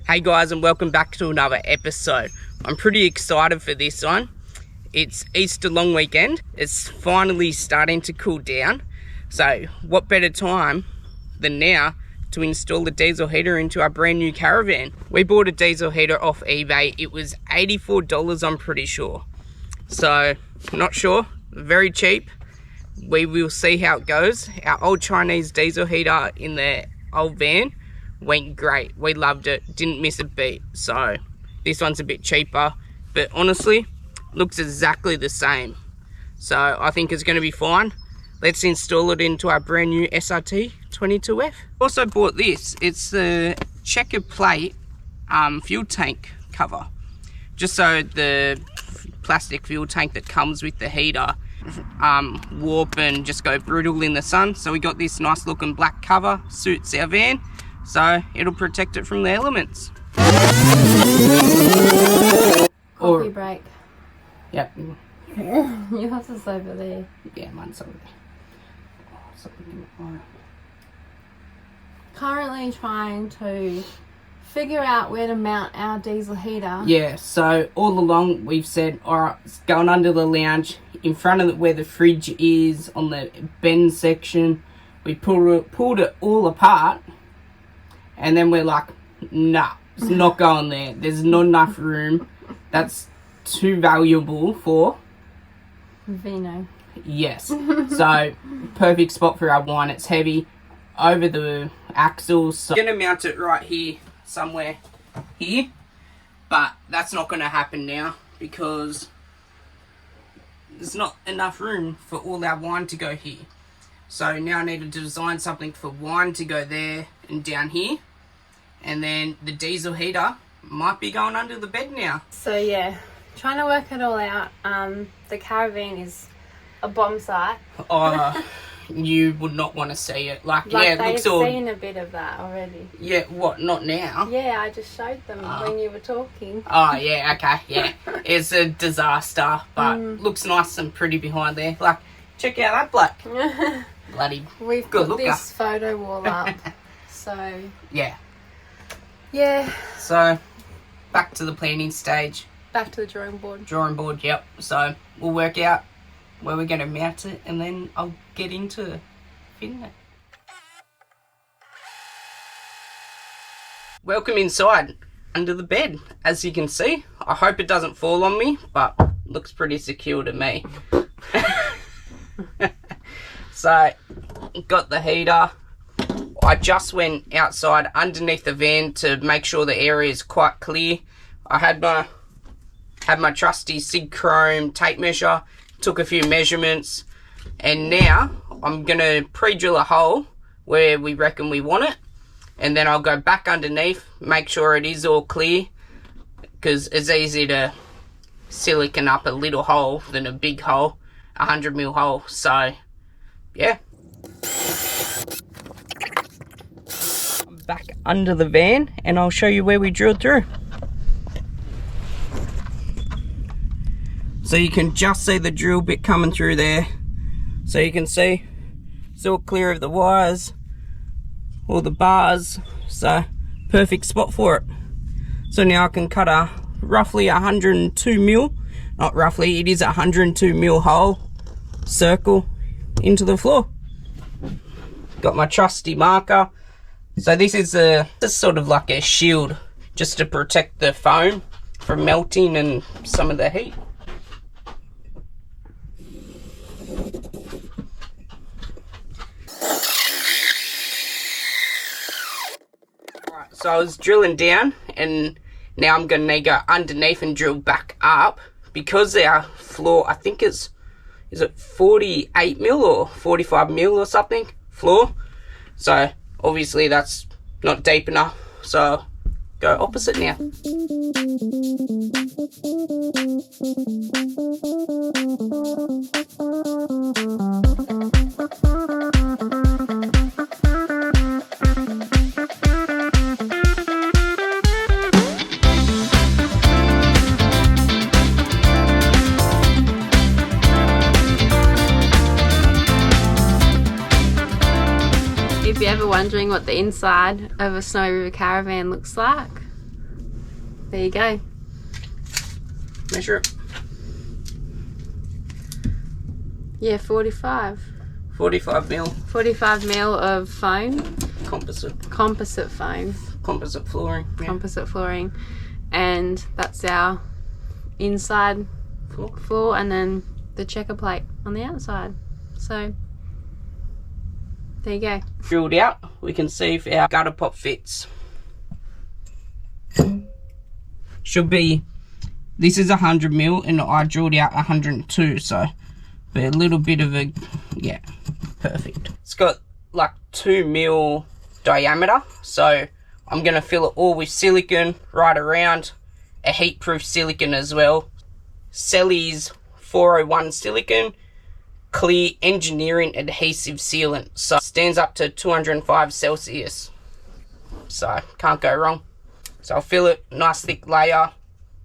Hey guys, and welcome back to another episode. I'm pretty excited for this one. It's Easter long weekend. It's finally starting to cool down. So what better time than now to install the diesel heater into our brand new caravan. We bought a diesel heater off eBay. It was $84, I'm pretty sure. So not sure, very cheap. We will see how it goes. Our old Chinese diesel heater in the old van went great. We loved it, didn't miss a beat. So this one's a bit cheaper, but honestly looks exactly the same. So I think it's going to be fine. Let's install it into our brand new SRT22F. Also bought this. It's the checker plate fuel tank cover, just so the plastic fuel tank that comes with the heater warp and just go brittle in the sun. So we got this nice looking black cover, suits our van, so it'll protect it from the elements. Coffee break. Yep. Yours is over there. Yeah, mine's over there. Currently trying to figure out where to mount our diesel heater. Yeah, so all along we've said, alright, it's going under the lounge, in front of where the fridge is, on the bend section. We pulled it all apart, and then we're like, nah, it's not going there. There's not enough room. That's too valuable for Vino. Yes. So perfect spot for our wine. It's heavy over the axles. So I'm gonna mount it right here, somewhere here, but that's not gonna happen now because there's not enough room for all our wine to go here. So now I need to design something for wine to go there and down here, and then the diesel heater might be going under the bed now. So yeah, trying to work it all out. The caravan is a bomb site. You would not want to see it. Like yeah, it looks they've all... seen a bit of that already. Yeah, what, not now? Yeah, I just showed them when you were talking. Oh yeah, okay, yeah. It's a disaster, but looks nice and pretty behind there. Like, check out that black. Bloody We've good put looker. this photo wall up. So Yeah. yeah, So back to the planning stage. back to the drawing board. Drawing board, yep. So we'll work out where we're going to mount it, and then I'll get into fitting it. Welcome inside, under the bed. As you can see, I hope it doesn't fall on me, but looks pretty secure to me. So, got the heater. I just went outside underneath the van to make sure the area is quite clear. I had my trusty SIG Chrome tape measure, took a few measurements, and now I'm gonna pre-drill a hole where we reckon we want it, and then I'll go back underneath, make sure it is all clear, because it's easy to silicon up a little hole than a big hole, 100mm hole. So yeah, I'm back under the van and I'll show you where we drilled through. So you can just see the drill bit coming through there. So you can see it's all clear of the wires, all the bars. So perfect spot for it. So now I can cut a roughly 102mm, not roughly, it is a 102mm hole circle into the floor. Got my trusty marker. So this is sort of like a shield just to protect the foam from melting and some of the heat. So I was drilling down, and now I'm going to go underneath and drill back up, because our floor, I think is it 48mm or 45mm or something floor. So obviously that's not deep enough, so go opposite now. If you're ever wondering what the inside of a Snowy River Caravan looks like, there you go. Measure it. Yeah, 45. 45 mil. 45 mil of foam. Composite foam. Composite flooring. Yeah. Composite flooring. And that's our inside floor, and then the checker plate on the outside. So there you go. Drilled out, we can see if our gutter pop fits. Should be, this is 100 mil and I drilled out 102, so be a little bit of a, yeah, perfect. It's got like 2 mil diameter, so I'm gonna fill it all with silicone right around, a heat proof silicone as well. Selly's 401 silicone, clear engineering adhesive sealant, so it stands up to 205 Celsius, so can't go wrong. So I'll fill it, nice thick layer,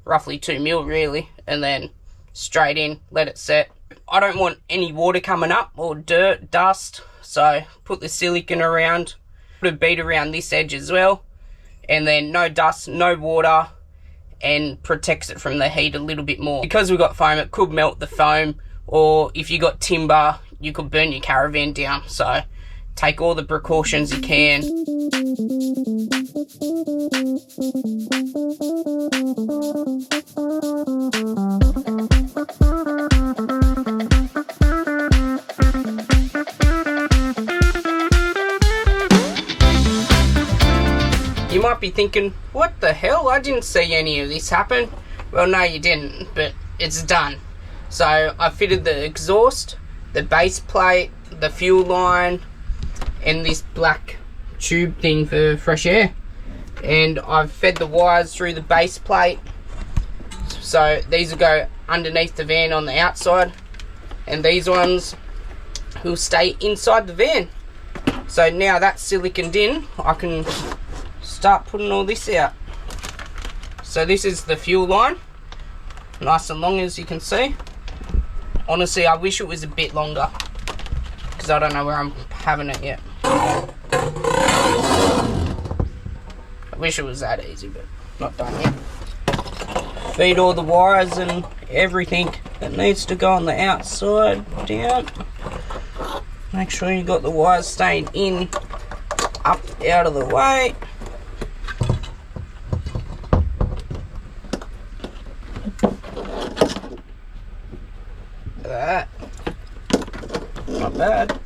roughly 2 mil really, and then straight in, let it set. I don't want any water coming up or dirt, dust, so put the silicone around, put a bead around this edge as well, and then no dust, no water, and protects it from the heat a little bit more. Because we've got foam, it could melt the foam, or if you got timber, you could burn your caravan down, so take all the precautions you can. You might be thinking, what the hell? I didn't see any of this happen. Well, no, you didn't, but it's done. So I fitted the exhaust, the base plate, the fuel line, and this black tube thing for fresh air. And I've fed the wires through the base plate. So these will go underneath the van on the outside, and these ones will stay inside the van. So now that's siliconed in, I can start putting all this out. So this is the fuel line, nice and long as you can see. Honestly, I wish it was a bit longer, because I don't know where I'm having it yet. I wish it was that easy, but not done yet. Feed all the wires and everything that needs to go on the outside down. Make sure you got the wires staying in, up, out of the way. That, not bad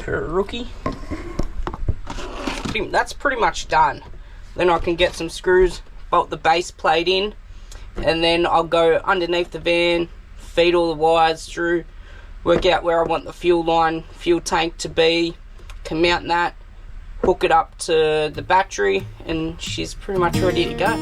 for a rookie. That's pretty much done. Then I can get some screws, bolt the base plate in, and then I'll go underneath the van, feed all the wires through, work out where I want the fuel line, fuel tank to be, can mount that, hook it up to the battery, and she's pretty much ready to go.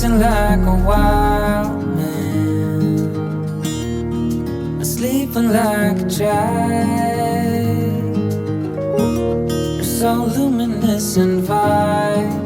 Like a wild man, sleeping like a child. You're so luminous and vibrant.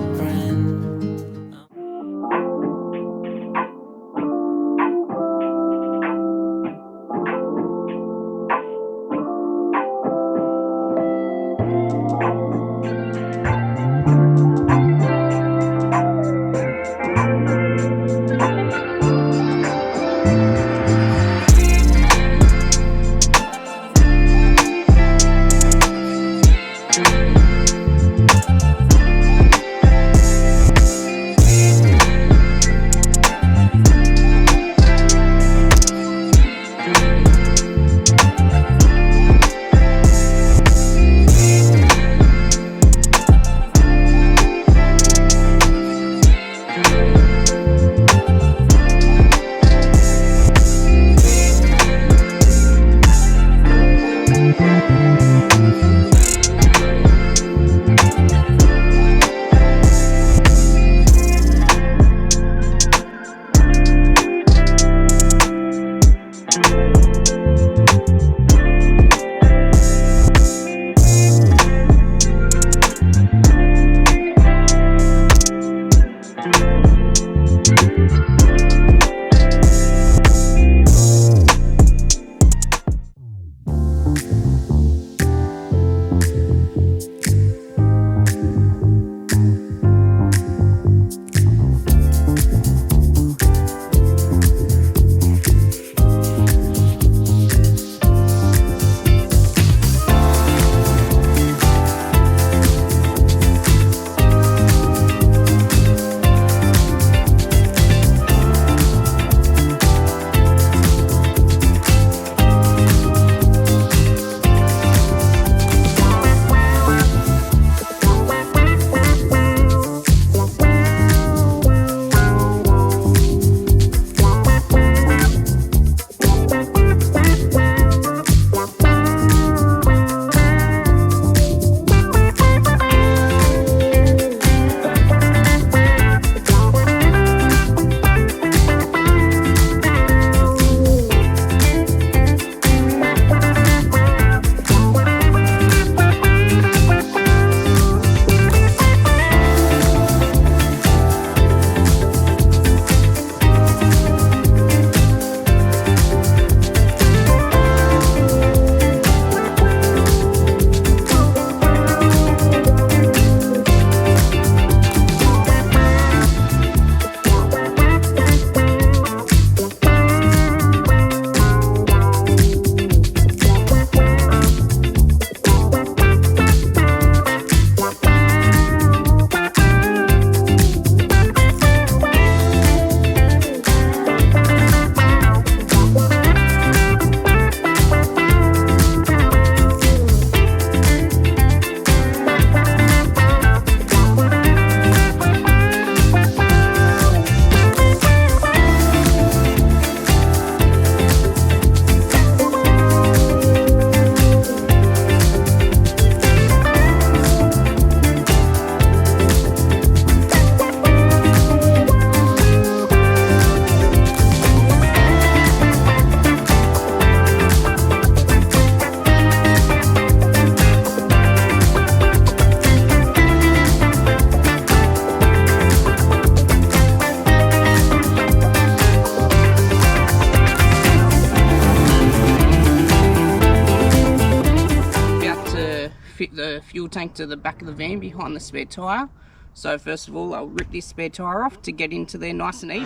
fit the fuel tank to the back of the van behind the spare tyre. So first of all, I'll rip this spare tyre off to get into there nice and easy.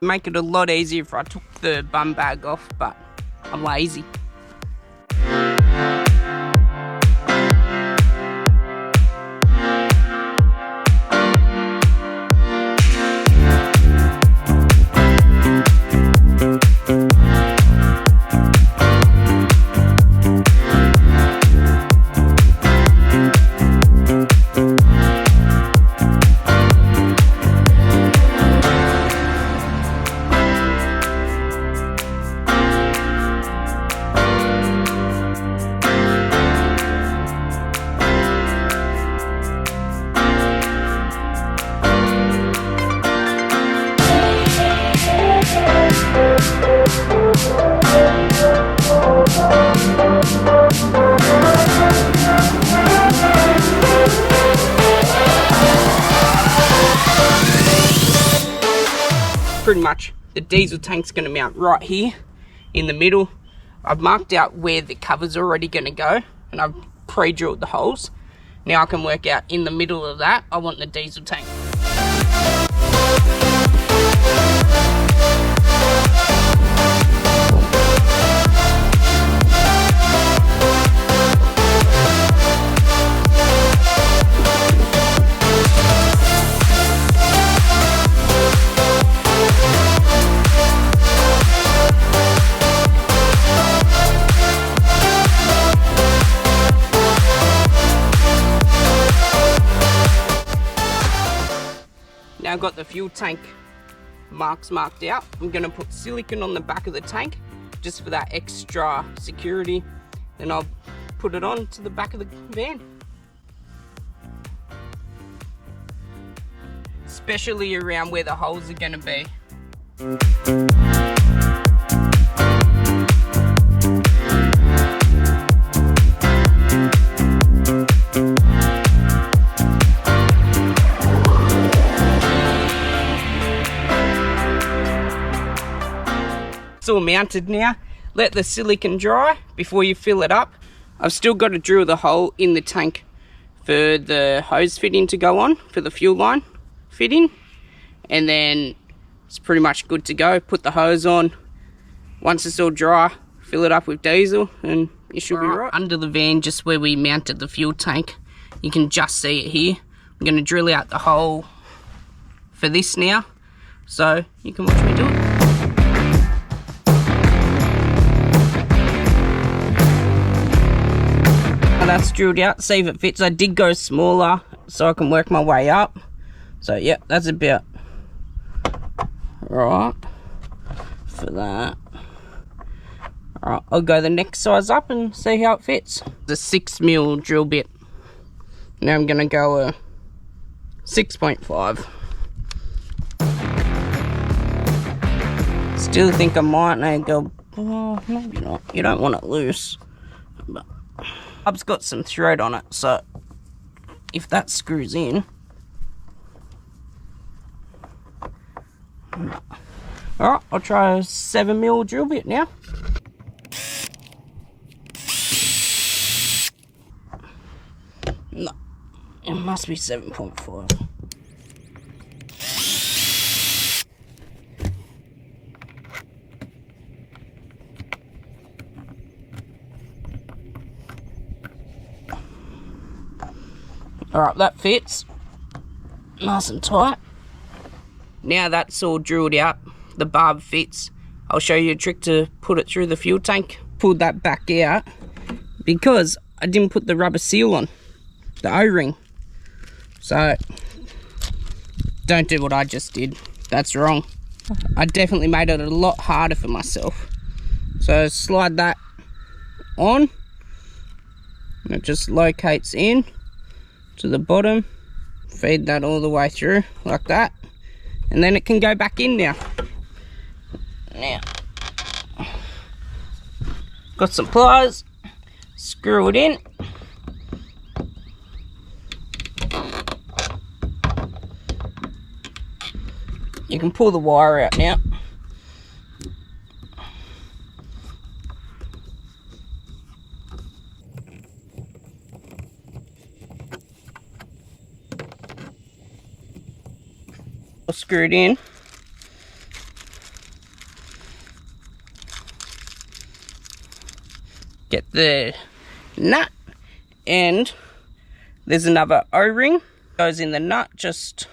Make it a lot easier if I took the bum bag off, but I'm lazy. Pretty much the diesel tank's going to mount right here in the middle. I've marked out where the cover's already going to go, and I've pre-drilled the holes. Now I can work out in the middle of that I want the diesel tank. Now I've got the fuel tank marks marked out. I'm going to put silicone on the back of the tank just for that extra security. Then I'll put it on to the back of the van. Especially around where the holes are going to be. It's all mounted now. Let the silicone dry before you fill it up. I've still got to drill the hole in the tank for the hose fitting to go on, for the fuel line fitting, and then it's pretty much good to go. Put the hose on. Once it's all dry, fill it up with diesel and it should be right. Under the van, just where we mounted the fuel tank, you can just see it here. I'm going to drill out the hole for this now, so you can watch me do it. That's drilled out, see if it fits. I did go smaller so I can work my way up. So yeah, that's about right for that. Alright, I'll go the next size up and see how it fits. The 6mm drill bit. Now I'm gonna go a 6.5. Still think I might need to go, oh, maybe not. You don't want it loose. But I've got some thread on it, so if that screws in. Alright, I'll try a 7mm drill bit now. No, it must be 7.5. Alright, that fits. Nice and tight. Now that's all drilled out, the barb fits. I'll show you a trick to put it through the fuel tank. Pulled that back out because I didn't put the rubber seal on, the O-ring. So, don't do what I just did. That's wrong. I definitely made it a lot harder for myself. So slide that on, and it just locates in to the bottom. Feed that all the way through like that, and then it can go back in now. Now, got some pliers, screw it in. You can pull the wire out now. I'll screw it in. Get the nut, and there's another O-ring goes in the nut. Just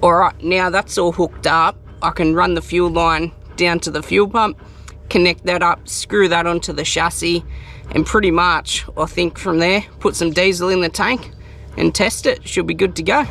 alright, now that's all hooked up. I can run the fuel line down to the fuel pump, connect that up, screw that onto the chassis, and pretty much, I think from there, put some diesel in the tank and test it. Should be good to go.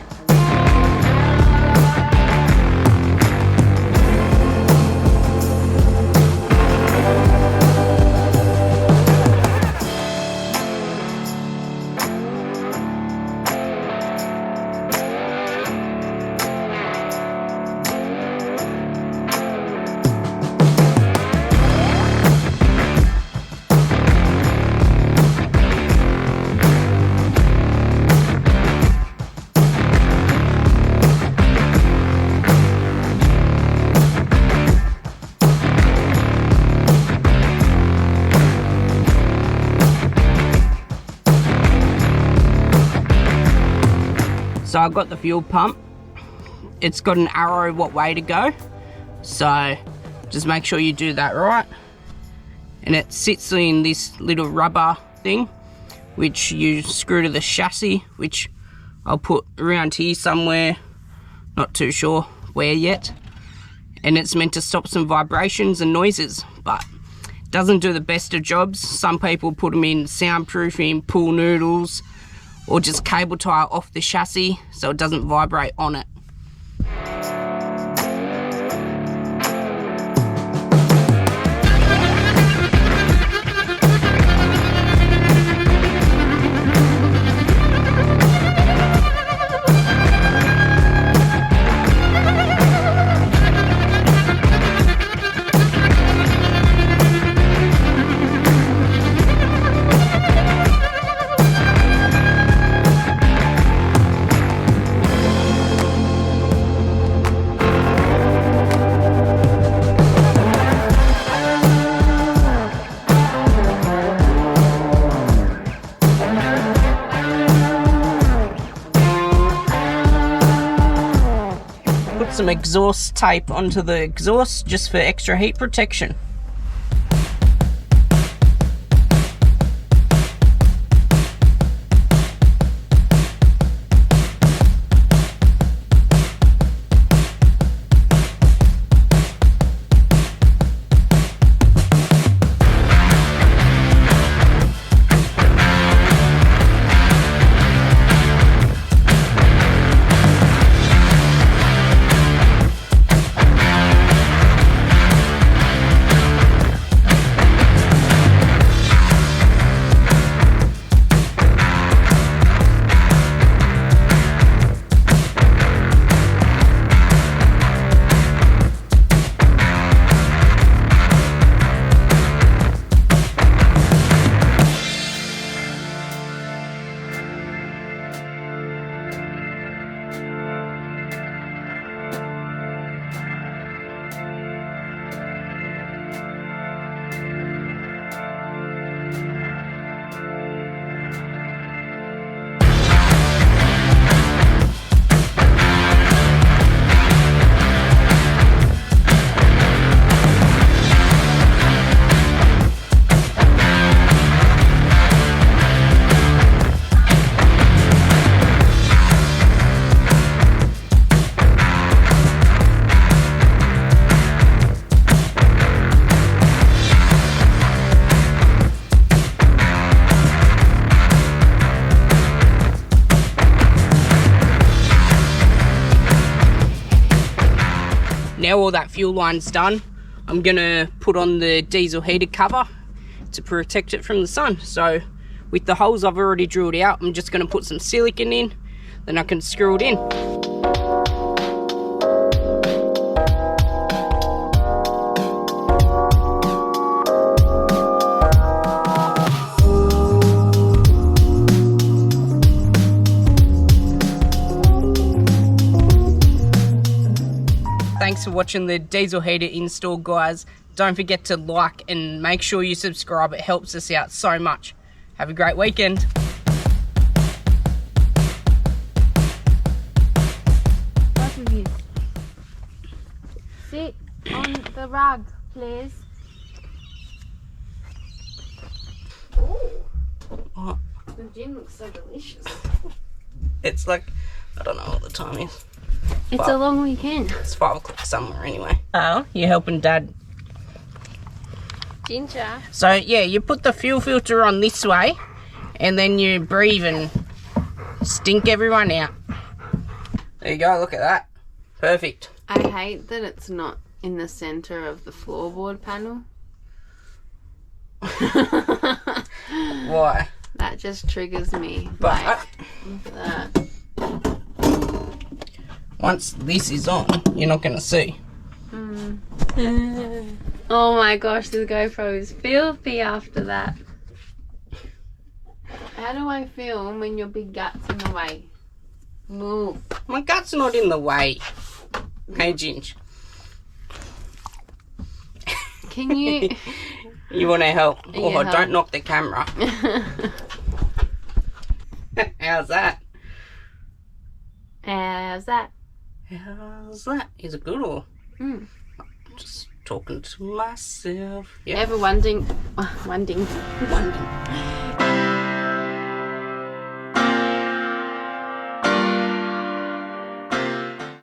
So I've got the fuel pump. It's got an arrow what way to go. So just make sure you do that right. And it sits in this little rubber thing, which you screw to the chassis, which I'll put around here somewhere. Not too sure where yet. And it's meant to stop some vibrations and noises, but it doesn't do the best of jobs. Some people put them in soundproofing, pool noodles, or just cable tie off the chassis so it doesn't vibrate on it. Some exhaust tape onto the exhaust just for extra heat protection. now all that fuel line's done, I'm gonna put on the diesel heater cover to protect it from the sun. So with the holes I've already drilled out, I'm just gonna put some silicone in, then I can screw it in. Thanks for watching the diesel heater install, guys. Don't forget to like and make sure you subscribe. It helps us out so much. Have a great weekend. Both of you. Sit on the rug, please. Oh, The gin looks so delicious. it's like, I don't know what the time is. It's a long weekend. It's 5 o'clock somewhere anyway. Oh, you're helping Dad. Ginger. So yeah, you put the fuel filter on this way and then you breathe and stink everyone out. There you go, look at that. Perfect. I hate that it's not in the center of the floorboard panel. Why? That just triggers me. But Like, look at that. once this is on, you're not going to see. Oh my gosh, the GoPro is filthy after that. How do I film when your big gut's in the way? Move. My gut's not in the way. Hey, Ginge. Can you... You want to help? Oh, Yeah, help. don't knock the camera. How's that? How's that? How's that? Is it good or? Mm. Just talking to myself. Yeah. Ever wondering... Wondering.